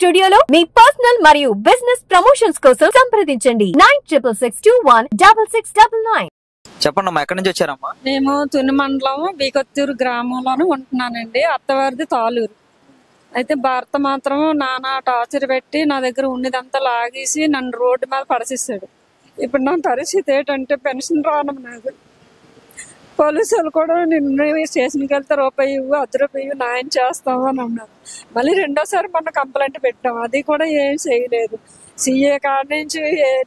స్టూడియోలో మీ పర్సనల్ మరియు business promotions కోసం సంప్రదించండి 9666216699. చెప్పండి, ఎక్కడి నుంచి వచ్చారమ్మా? మేము తుని మండలం బీకొత్తూరు గ్రామంలోనే ఉంటున్నానండి. అత్తవారిది తాలూరు. అయితే భర్త మాత్రం నానా టార్చర్ పెట్టి నా దగ్గర ఉన్నదంతా లాగేసి నన్ను రోడ్డు మీద పడేసేసాడు. ఇప్పుడు నా పరిస్థితి ఏంటంటే పెన్షన్ రావడం నాకు. పోలీసులు కూడా నిన్న స్టేషన్కి వెళ్తే రూపాయి ఇవ్వు, ₹10 న్యాయం చేస్తాము అని అన్నారు. మళ్ళీ రెండోసారి మొన్న కంప్లైంట్ పెట్టాం, అది కూడా ఏం చేయలేదు. సిఏ కాడ నుంచి,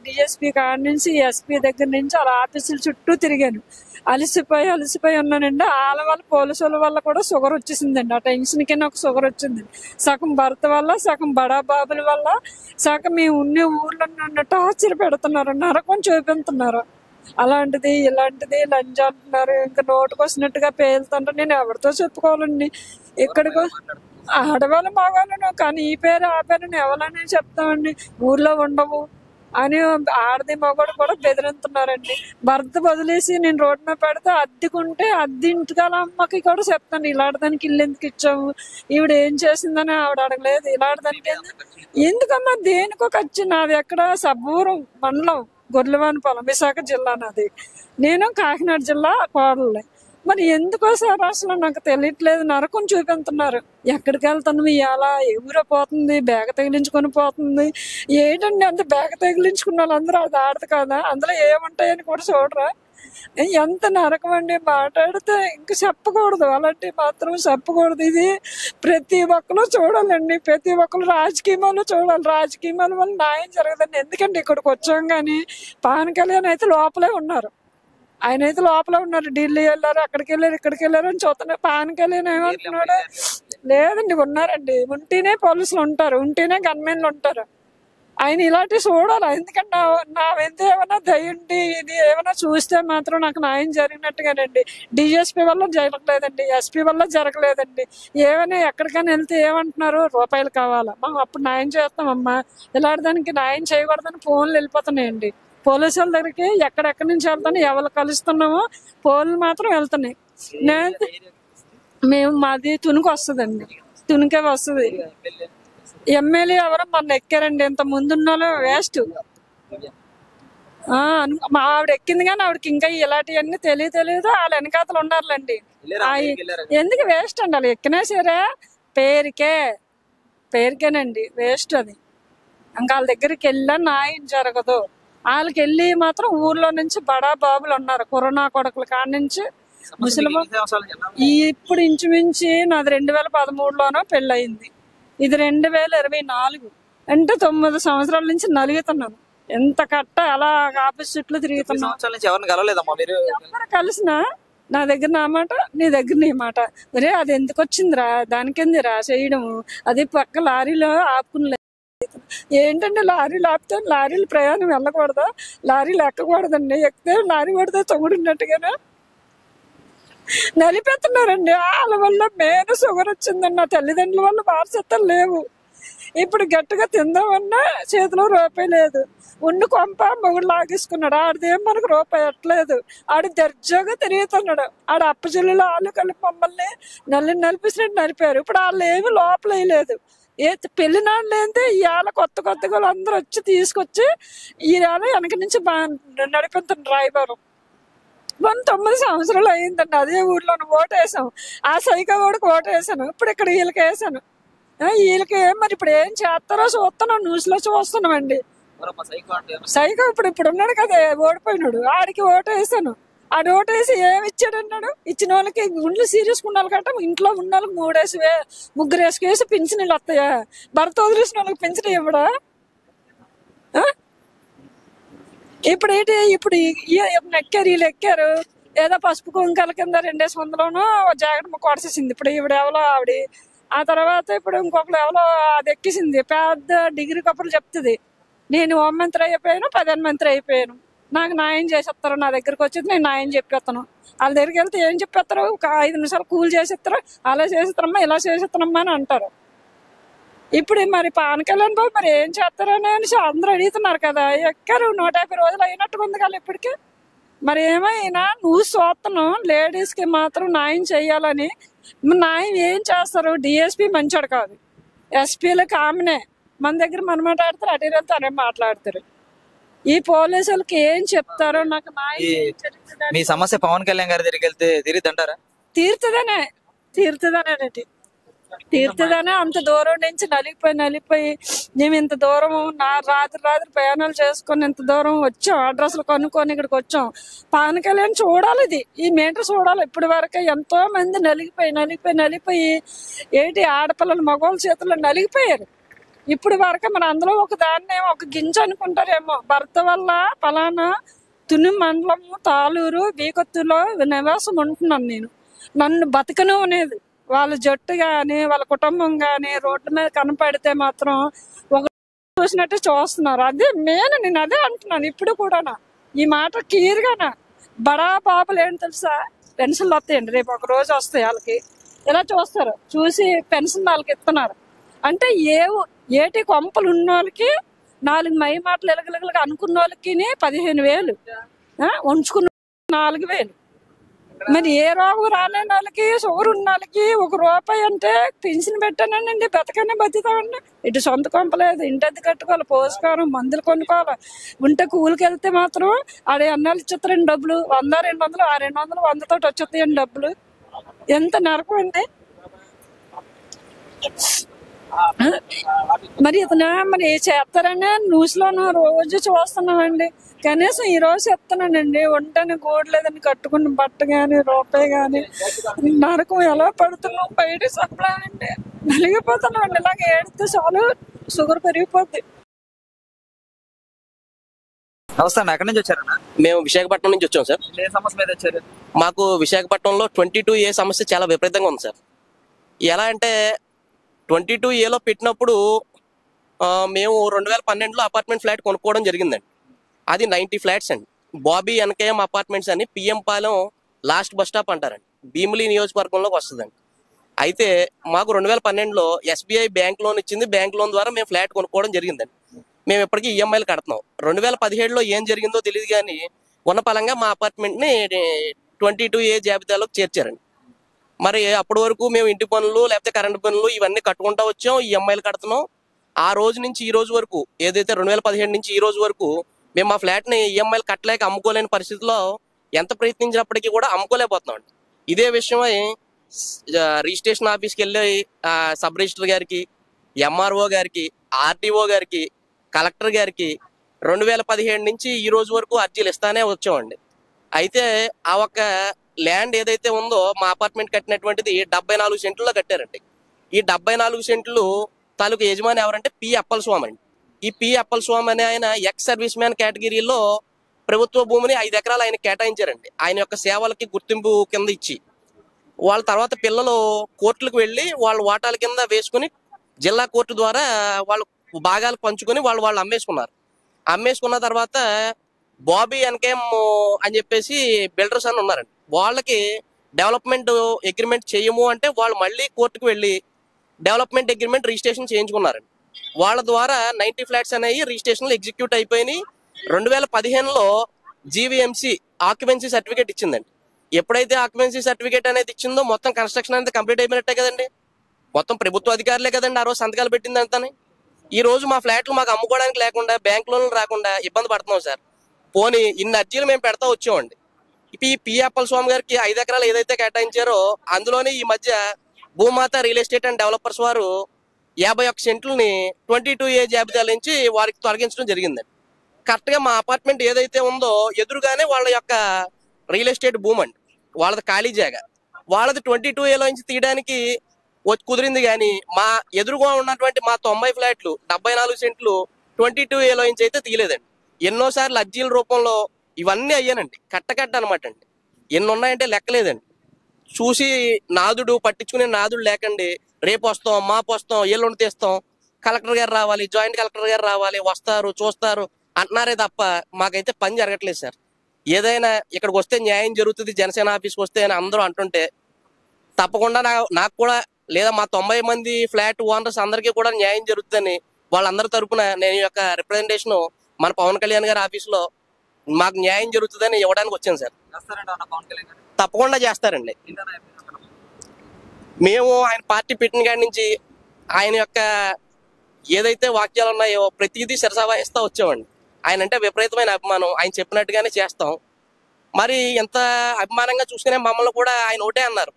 డిఎస్పీ కాడ నుంచి, ఎస్పీ దగ్గర నుంచి అలా ఆఫీసుల చుట్టూ తిరిగాను. అలసిపోయి ఉన్నానండి. వాళ్ళ పోలీసుల వల్ల కూడా షుగర్ వచ్చేసిందండి. ఆ టెన్షన్ కింద ఒక షుగర్ వచ్చిందండి. సగం భర్త వల్ల, సగం బడా బాబుల వల్ల, సగం మేము ఉన్న ఊర్లో నన్ను టార్చర్ పెడుతున్నారు, నరకం చూపిస్తున్నారు. అలాంటిది ఇలాంటిది లంచ్ అంటున్నారు. ఇంకా నోటుకు వచ్చినట్టుగా పేలుతుంటారు. నేను ఎవరితో చెప్పుకోవాలండి? ఎక్కడికో ఆడవాళ్ళు మగవాళ్ళను, కానీ ఈ పేరు ఆ పేరుని ఎవరని చెప్తామండి? ఊర్లో ఉండవు అని ఆడది మగవాడు కూడా బెదిరింతున్నారండి. భర్త వదిలేసి నేను రోడ్డు మీద పెడితే అద్దెకుంటే అద్దె ఇంటికాల అమ్మకి కూడా చెప్తాను, ఇలాంటిదానికి ఇల్లు ఎందుకు ఇచ్చావు, ఈవిడ ఏం చేసిందని ఆవిడ అడగలేదు. ఇలాంటిదానికి ఎందుకమ్మా, దేనికో ఖర్చు. నాది ఎక్కడ సబ్బూరం మండలం, గొర్రెవానిపాలెం, విశాఖ జిల్లా నాది. నేను కాకినాడ జిల్లా కోడలి. మరి ఎందుకో సార్ అసలు నాకు తెలియట్లేదు. నరకం చూపిస్తున్నారు. ఎక్కడికి వెళ్తాను, ఇవాళ ఎవరో పోతుంది, బ్యాగ తగిలించుకొని పోతుంది. ఏంటండి అంత బ్యాగ తగిలించుకున్న వాళ్ళందరూ అది ఆడదు కదా, అందులో ఏముంటాయని కూడా చూడరా? ఎంత నరకం అండి. మాట్లాడితే ఇంక చెప్పకూడదు, అలాంటివి మాత్రం చెప్పకూడదు. ఇది ప్రతి ఒక్కరు చూడాలండి, ప్రతి ఒక్కరు రాజకీయాలు చూడాలి. రాజకీయాల వల్ల న్యాయం జరగదండి. ఎందుకంటే ఇక్కడికి వచ్చాం కానీ పవన్ కళ్యాణ్ అయితే లోపలే ఉన్నారు. ఆయన అయితే లోపలే ఉన్నారు. ఢిల్లీ వెళ్ళారు, అక్కడికి వెళ్ళారు, ఇక్కడికి వెళ్ళారు అని చూస్తున్నారు. పవన్ కళ్యాణ్ ఏమంటున్నాడు? లేదండి, ఉన్నారండి. ఉంటేనే పోలీసులు ఉంటారు, ఉంటేనే గన్మెన్లు ఉంటారు. ఆయన ఇలాంటివి చూడాలి. ఎందుకంటే నా వెంత ఏమైనా దయ్యుండి ఇది ఏమైనా చూస్తే మాత్రం నాకు న్యాయం జరిగినట్టుగానండి. డిఎస్పీ వల్ల జరగలేదండి, ఎస్పీ వల్ల జరగలేదండి. ఏమైనా ఎక్కడికైనా వెళ్తే ఏమంటున్నారు? ₹1 కావాలా, మనం అప్పుడు న్యాయం చేస్తామమ్మా. ఇలాంటి దానికి న్యాయం చేయకూడదని ఫోన్లు వెళ్ళిపోతున్నాయండి. పోలీసుల దగ్గరికి ఎక్కడెక్కడి నుంచి వెళ్తాను, ఎవరు కలుస్తున్నామో ఫోన్లు మాత్రం వెళ్తున్నాయి. మాది తునికి వస్తుందండి, తునికే వస్తుంది. ఎమ్మెల్యే ఎవరో మొన్న ఎక్కారండి. ఇంత ముందు ఉన్న వేస్ట్. మా ఆవిడ ఎక్కింది కానీ ఆవిడకి ఇంకా ఇలాంటివన్నీ తెలియదు. వాళ్ళ వెనకాతలు ఉన్నారులేండి. ఎందుకు వేస్ట్ అండి? వాళ్ళు ఎక్కినా సరే పేరుకేనండి, వేస్ట్ అది. ఇంకా వాళ్ళ దగ్గరికి వెళ్ళా న్యాయం జరగదు. వాళ్ళకి వెళ్ళి మాత్రం ఊర్లో నుంచి బడా బాబులు ఉన్నారు, కరోనా కొడుకుల కాడ నుంచి ముసలి. ఇప్పుడు ఇంచుమించి నాది 2013లోనో పెళ్ళయింది. ఇది 2024 అంటే 9 సంవత్సరాల నుంచి నలుగుతున్నాను. ఎంత కట్ట అలా ఆఫీస్ చుట్టూ తిరుగుతున్నాను. ఎవరు కలిసినా నా దగ్గర నా మాట, నీ దగ్గర నీ మాట. మరే అది ఎందుకు వచ్చిందిరా, దానికేందిరా చేయడము? అది పక్క లారీలో ఆపుకుని ఏంటంటే లారీలు ఆపితే లారీలు ప్రయాణం వెళ్ళకూడదా? లారీలు ఎక్కకూడదండి. ఎక్కితే లారీ పడితే తొగుడున్నట్టుగానే నలిపెత్తున్నారండి. వాళ్ళ వల్ల మెయిన్ షుగర్ వచ్చిందండి. నా తల్లిదండ్రుల వల్ల వారసత్వం లేవు. ఇప్పుడు గట్టిగా తిందామన్నా చేతిలో రూపాయి లేదు. ఉండి కొంప మొగుడు లాగేసుకున్నాడు. ఆడిదేం మనకు రూపాయి ఎట్టలేదు. ఆడు దర్జాగా తిరుగుతున్నాడు. ఆడ అప్పచెల్లులు వాళ్ళు కలిపి మమ్మల్ని నలిపిసినట్టు నలిపారు. ఇప్పుడు వాళ్ళు ఏమి లోపల వేయలేదు. పెళ్లి నాళ్ళు ఏంటి, ఇవాళ కొత్తగా వాళ్ళందరూ వచ్చి తీసుకొచ్చి ఇవాళ వెనక నుంచి నడిపిస్తాను డ్రైవరు. 9 సంవత్సరాలు అయిందండి అదే ఊర్లో ఓటేసాం. ఆ సైకో వాడికి ఓటేసాను. ఇప్పుడు ఇక్కడ వీళ్ళకి వేసాను. వీళ్ళకి మరి ఇప్పుడు ఏం చేస్తారో చూస్తున్నాం, న్యూస్ లో చూస్తున్నామండి. సైకో ఇప్పుడు ఉన్నాడు కదా, ఓడిపోయినాడు. ఆడికి ఓటేసాను. ఆడు ఓటేసి ఏమి ఇచ్చాడన్నాడు? ఇచ్చిన వాళ్ళకి గుండ్లు సీరియస్ ఉండాలి కట్ట, ఇంట్లో ఉన్న వాళ్ళకి 3 వేసి పింఛనీళ్ళు వస్తాయా? భర్త వదిలేసిన వాళ్ళకి పింఛన్ ఇవ్వడా? ఇప్పుడు ఏంటి, ఇప్పుడు వీళ్ళు ఎక్కారు ఏదో పసుపు కుంకాల కింద 2,500లోనూ జాకెట్ ముక్క కొడసేసింది. ఇప్పుడు ఈవిడ ఎవరో ఆవిడ. ఆ తర్వాత ఇప్పుడు ఇంకొకరు ఎవరో అది ఎక్కేసింది. పెద్ద డిగ్రీ కప్పులు చెప్తుంది. నేను హోంమంత్రి అయిపోయాను, ప్రధానమంత్రి అయిపోయాను, నాకు న్యాయం చేసేస్తారు. నా దగ్గరకు వచ్చేది నేను న్యాయం చెప్పేస్తాను. వాళ్ళ దగ్గరికి వెళ్తే ఏం చెప్పేస్తారు? ఒక 5 నిమిషాలు కూల్ చేసేస్తారు, అలా చేసేస్తారమ్మా, ఇలా చేసేస్తానమ్మా అని అంటారు. ఇప్పుడు మరి పవన్ కళ్యాణ్ బాబు మరి ఏం చేస్తారని అందరూ అడుగుతున్నారు కదా. ఎక్కారు 150 రోజులు అయినట్టుగా ఉంది కదా ఇప్పటికి. మరి ఏమైనా నువ్వు చూస్తున్నావు లేడీస్ కి మాత్రం న్యాయం చేయాలని. న్యాయం ఏం చేస్తారు? డిఎస్పీ మంచోడు కాదు, ఎస్పీలకు ఆమెనే, మన దగ్గర మనం మాట్లాడతారు, అటు వెళ్తే అనే మాట్లాడతారు. ఈ పోలీసులకి ఏం చెప్తారో నాకు మీ సమస్య పవన్ కళ్యాణ్ గారి దగ్గరికి వెళ్తే తిరిగిద్దంటారా? తీరుతుందనేటి తీరుతుందనే అంత దూరం నుంచి నలిగిపోయి మేము ఇంత దూరం రాత్రి ప్రయాణాలు చేసుకొని ఇంత దూరం వచ్చాం, అడ్రస్లు కొనుక్కొని ఇక్కడికి వచ్చాం. పవన్ కళ్యాణ్ చూడాలి, ఈ మీటర్ చూడాలి. ఇప్పటి వరకు ఎంతో మంది నలిగిపోయి ఏంటి ఆడపిల్లలు మగవాళ్ళ చేతుల్లో నలిగిపోయారు. ఇప్పుడు వరకు మన అందులో ఒక దాన్ని ఒక గింజ అనుకుంటారేమో. భర్త వల్ల ఫలానా తుని మండలము తాలూరు బీకొత్తులో నివాసం ఉంటున్నాను నేను. నన్ను బతకను అనేది వాళ్ళ జట్టు గాని వాళ్ళ కుటుంబం గాని రోడ్ల మీద కనపడితే మాత్రం ఒక చూసినట్టే చూస్తున్నారు. అదే నేను అదే అంటున్నాను ఇప్పుడు కూడా. ఈ మాట క్లియర్గానా బడా బాబులు ఏంటి తెలుసా, పెన్షన్లు వస్తాయండి, రేపు ఒక రోజు వస్తాయి వాళ్ళకి. ఇలా చూస్తారు, చూసి పెన్షన్ వాళ్ళకి ఇస్తున్నారు అంటే ఏటి కొంపలు ఉన్న వాళ్ళకి 4 మై మాటలు ఎలగలగలగా అనుకున్న వాళ్ళకి 15,000 ఉంచుకున్న 4,000. మరి ఏ రోగం రాలేని వాళ్ళకి షుగర్ ఉన్న వాళ్ళకి ₹1 అంటే పెన్షన్ పెట్టానండి, బతకనే బతుకుతామండి. ఇటు సొంత కొంపలేదు, ఇంటి కట్టుకోవాలి, పోషకారం మందులు కొనుక్కోవాలి. ఉంటే కూలికి వెళ్తే మాత్రం ఆడే అన్నాలు ఇచ్చేస్తారండి డబ్బులు. 100, 200, 200, 100 తోటి వచ్చేస్తాయండి డబ్బులు. ఎంత నరకం అండి. మరి మరి చేస్తారనే న్యూస్ లోను రోజు చూస్తున్నామండి. కనీసం ఈ రోజు చెప్తున్నానండి, ఒంటని గోడు లేదని కట్టుకున్న బట్ట గాని రూపాయి గాని నరకం ఎలా పడుతున్నాం, బయట చెప్పలేనండి. నలిగిపోతున్నామండి. ఇలాగ ఏడితే చాలు షుగర్ పెరిగిపోద్ది. నమస్తే అన్న, ఎక్కడి నుంచి వచ్చారన్నా? మేము విశాఖపట్నం నుంచి వచ్చాం సార్. ఏ సమస్య మీద వచ్చారు? మాకు విశాఖపట్నంలో 22A సమస్య చాలా విపరీతంగా ఉంది సార్. ఎలా అంటే 22Aలో పెట్టినప్పుడు మేము 2012లో అపార్ట్మెంట్ ఫ్లాట్ కొనుక్కోవడం జరిగిందండి. అది 90 ఫ్లాట్స్ అండి. బాబీ ఎన్కేఎం అపార్ట్మెంట్స్ అని PM Palem last bus stop అంటారండి, భీమిలి నియోజకవర్గంలోకి వస్తుందండి. అయితే మాకు 2012లో SBI బ్యాంక్ లోన్ ఇచ్చింది. బ్యాంక్ లోన్ ద్వారా మేము ఫ్లాట్ కొనుక్కోవడం జరిగిందండి. మేము ఇప్పటికీ EMIలు కడుతున్నాం. 2017లో ఏం జరిగిందో తెలియదు కానీ ఉన్న పలంగా మా అపార్ట్మెంట్ని 22A జాబితాలోకి చేర్చారండి. మరి అప్పటి వరకు మేము ఇంటి పనులు లేకపోతే కరెంటు పనులు ఇవన్నీ కట్టుకుంటా వచ్చాం, EMIలు కడుతున్నాం. ఆ రోజు నుంచి ఈ రోజు వరకు, ఏదైతే 2017 నుంచి ఈ రోజు వరకు మేము మా ఫ్లాట్ని EMIలు కట్టలేక అమ్ముకోలేని పరిస్థితిలో ఎంత ప్రయత్నించినప్పటికీ కూడా అమ్ముకోలేకపోతున్నాం. ఇదే విషయమై రిజిస్ట్రేషన్ ఆఫీస్కి వెళ్ళి సబ్ రిజిస్టర్ గారికి, MRO గారికి, RTO గారికి, కలెక్టర్ గారికి 2017 నుంచి ఈ రోజు వరకు అర్జీలు ఇస్తానే వచ్చామండి. అయితే ఆ ఒక్క ల్యాండ్ ఏదైతే ఉందో మా అపార్ట్మెంట్ కట్టినటువంటిది 74 సెంట్లలో కట్టారండి. ఈ 74 సెంట్లు తాలూకు యజమాని ఎవరంటే P. అప్పలస్వామి అండి. ఈ P. అప్పలస్వామి అనే ఆయన ఎక్స్ సర్వీస్ మ్యాన్ కేటగిరీలో ప్రభుత్వ భూమిని 5 ఎకరాలు ఆయన కేటాయించారండి. ఆయన యొక్క సేవలకి గుర్తింపు కింద ఇచ్చి వాళ్ళ తర్వాత పిల్లలు కోర్టులకు వెళ్ళి వాళ్ళ వాటాల కింద వేసుకుని జిల్లా కోర్టు ద్వారా వాళ్ళు భాగాలు పంచుకొని వాళ్ళు అమ్మేసుకున్న తర్వాత బాబీ ఎన్కేఎం అని చెప్పేసి బిల్డర్స్ అని ఉన్నారండి. వాళ్ళకి డెవలప్మెంట్ అగ్రిమెంట్ చేయము అంటే వాళ్ళు మళ్ళీ కోర్టుకు వెళ్ళి డెవలప్మెంట్ అగ్రిమెంట్ రిజిస్ట్రేషన్ చేయించుకున్నారండి. వాళ్ళ ద్వారా 90 ఫ్లాట్స్ అనేవి రిజిస్ట్రేషన్లు ఎగ్జిక్యూట్ అయిపోయినాయి. 2015లో GVMC ఆక్యుపెన్సీ సర్టిఫికేట్ ఇచ్చిందండి. ఎప్పుడైతే ఆక్యుపెన్సీ సర్టిఫికేట్ అనేది ఇచ్చిందో మొత్తం కన్స్ట్రక్షన్ అనేది కంప్లీట్ అయిపోయినట్టే కదండి. మొత్తం ప్రభుత్వ అధికారులే కదండి ఆ రోజు సంతకాలు పెట్టింది అంతాని. ఈ రోజు మా ఫ్లాట్లు మాకు అమ్ముకోవడానికి లేకుండా బ్యాంక్ లోన్లు రాకుండా ఇబ్బంది పడుతున్నాం సార్. పోనీ ఇన్ని అర్జీలు మేము పెడతా వచ్చామండి. ఈ P. అప్పలస్వామి గారికి 5 ఎకరాలు ఏదైతే కేటాయించారో అందులోనే ఈ మధ్య భూమాత రియల్ ఎస్టేట్ అండ్ డెవలపర్స్ వారు 51 సెంట్లని 22A జాబితా నుంచి వారికి తొలగించడం జరిగిందండి. కరెక్ట్గా మా అపార్ట్మెంట్ ఏదైతే ఉందో ఎదురుగానే వాళ్ళ యొక్క రియల్ ఎస్టేట్ భూమి అండి, వాళ్ళది ఖాళీ జాగా. వాళ్ళది 22Aలో నుంచి తీయడానికి కుదిరింది కానీ మా ఎదురుగా ఉన్నటువంటి మా 90 ఫ్లాట్లు 74 సెంట్లు 22Aలో నుంచి అయితే తీయలేదండి. ఎన్నోసార్లు అర్జీల రూపంలో ఇవన్నీ అయ్యానండి. కట్ట అనమాట అండి. ఎన్ని ఉన్నాయంటే లెక్కలేదండి. చూసి నాదుడు పట్టించుకునే నాదుడు లేకండి. రేపు వస్తాం, మాపు వస్తాం, ఎల్లుండి తీస్తాం, కలెక్టర్ గారు రావాలి, జాయింట్ కలెక్టర్ గారు రావాలి, వస్తారు చూస్తారు అంటున్నారే తప్ప మాకైతే పని జరగట్లేదు సార్. ఏదైనా ఇక్కడికి వస్తే న్యాయం జరుగుతుంది జనసేన ఆఫీస్కి వస్తే అని అందరూ అంటుంటే తప్పకుండా నాకు కూడా లేదా మా 90 మంది ఫ్లాట్ ఓనర్స్ అందరికీ కూడా న్యాయం జరుగుతుందని వాళ్ళందరి తరపున నేను ఈ యొక్క రిప్రజెంటేషన్ మన పవన్ కళ్యాణ్ గారి ఆఫీస్లో మాకు న్యాయం జరుగుతుందని ఇవ్వడానికి వచ్చాను సార్. తప్పకుండా చేస్తారండి. మేము ఆయన పార్టీ పెట్టిన కాడి నుంచి ఆయన యొక్క ఏదైతే వాక్యాలు ఉన్నాయో ప్రతిదీ శిరసావహిస్తా వచ్చామండి. ఆయన అంటే విపరీతమైన అభిమానం, ఆయన చెప్పినట్టుగానే చేస్తాం. మరి ఎంత అభిమానంగా చూసుకునే మమ్మల్ని కూడా ఆయన ఒకటే అన్నారు,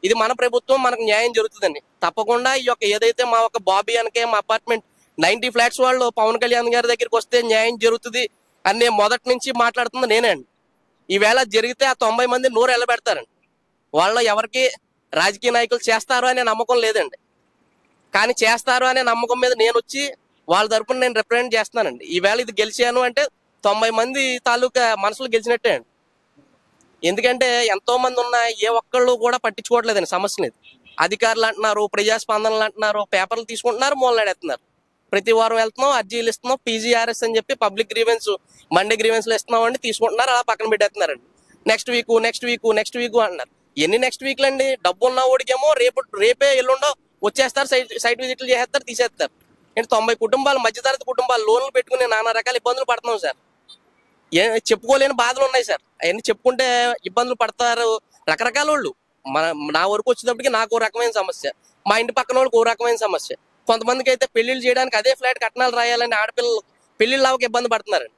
ఇది మన ప్రభుత్వం, మనకు న్యాయం జరుగుతుందని. తప్పకుండా ఈ యొక్క ఏదైతే మా ఒక బాబీ అనకే మా అపార్ట్మెంట్ 90 ఫ్లాట్స్ వాళ్ళు పవన్ కళ్యాణ్ గారి దగ్గరికి వస్తే న్యాయం జరుగుతుంది అని మొదటి నుంచి మాట్లాడుతుంది నేనే అండి. ఈవేళ జరిగితే ఆ 90 మంది నోరు ఎల్లబెడతారండి. వాళ్ళు ఎవరికి రాజకీయ నాయకులు చేస్తారు అనే నమ్మకం లేదండి, కానీ చేస్తారు అనే నమ్మకం మీద నేను వచ్చి వాళ్ళ తరపున నేను రిప్రజెంట్ చేస్తున్నానండి. ఈవేళ ఇది గెలిచాను అంటే 90 మంది తాలూకా మనసులు గెలిచినట్టే అండి. ఎందుకంటే ఎంతో మంది ఉన్న ఏ ఒక్కళ్ళు కూడా పట్టించుకోవట్లేదండి సమస్యని. అధికారులు అంటున్నారు, ప్రజాస్పందనలు అంటున్నారు, పేపర్లు తీసుకుంటున్నారు, మూలనాడేస్తున్నారు. ప్రతి వారం వెళ్తున్నాం, అర్జీలు ఇస్తున్నాం, పీజీఆర్ఎస్ అని చెప్పి పబ్లిక్ గ్రీవెన్స్ మండే గ్రీవెన్స్లు ఇస్తున్నాం అండి, తీసుకుంటున్నారు, అలా పక్కన పెట్టేస్తున్నారండి. నెక్స్ట్ వీక్ అంటున్నారు. ఎన్ని నెక్స్ట్ వీక్లు అండి? డబ్బు ఉన్న ఓడికేమో రేపే ఎల్లుండో వచ్చేస్తారు, సైట్ విజిట్లు చేసేస్తారు, తీసేస్తారు. అంటే 90 కుటుంబాలు, మధ్యతరగతి కుటుంబాలు లోన్లు పెట్టుకుని నానా రకాల ఇబ్బందులు పడుతున్నాం సార్. చెప్పుకోలేని బాధలు ఉన్నాయి సార్. అవన్నీ చెప్పుకుంటే ఇబ్బందులు పడతారు రకరకాల వాళ్ళు. నా వరకు వచ్చేటప్పటికి నాకు ఓ రకమైన సమస్య, మా ఇంటి పక్కన వాళ్ళకి ఓ రకమైన సమస్య. కొంతమందికి అయితే పెళ్లిళ్ళు చేయడానికి అదే ఫ్లాట్ కట్నాలు రాయాలని ఆడపిల్లలు పెళ్లిళ్ళు అవ్వక ఇబ్బంది పడుతున్నారండి.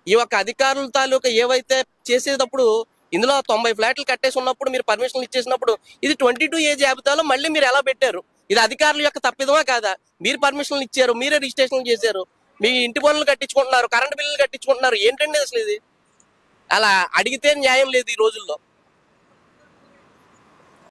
ఈ ఒక్క అధికారుల తాలూకా ఏవైతే చేసేటప్పుడు ఇందులో 90 ఫ్లాట్లు కట్టేసి ఉన్నప్పుడు మీరు పర్మిషన్లు ఇచ్చేసినప్పుడు ఇది 22A జాబితాలో మళ్ళీ మీరు ఎలా పెట్టారు? ఇది అధికారుల యొక్క తప్పిదమా కాదా? మీరు పర్మిషన్లు ఇచ్చారు, మీరే రిజిస్ట్రేషన్ చేశారు, మీ ఇంటి పనులు కట్టించుకుంటున్నారు, కరెంట్ బిల్లులు కట్టించుకుంటున్నారు. ఏంటండి అసలు ఇది? అలా అడిగితే న్యాయం లేదు ఈ రోజుల్లో.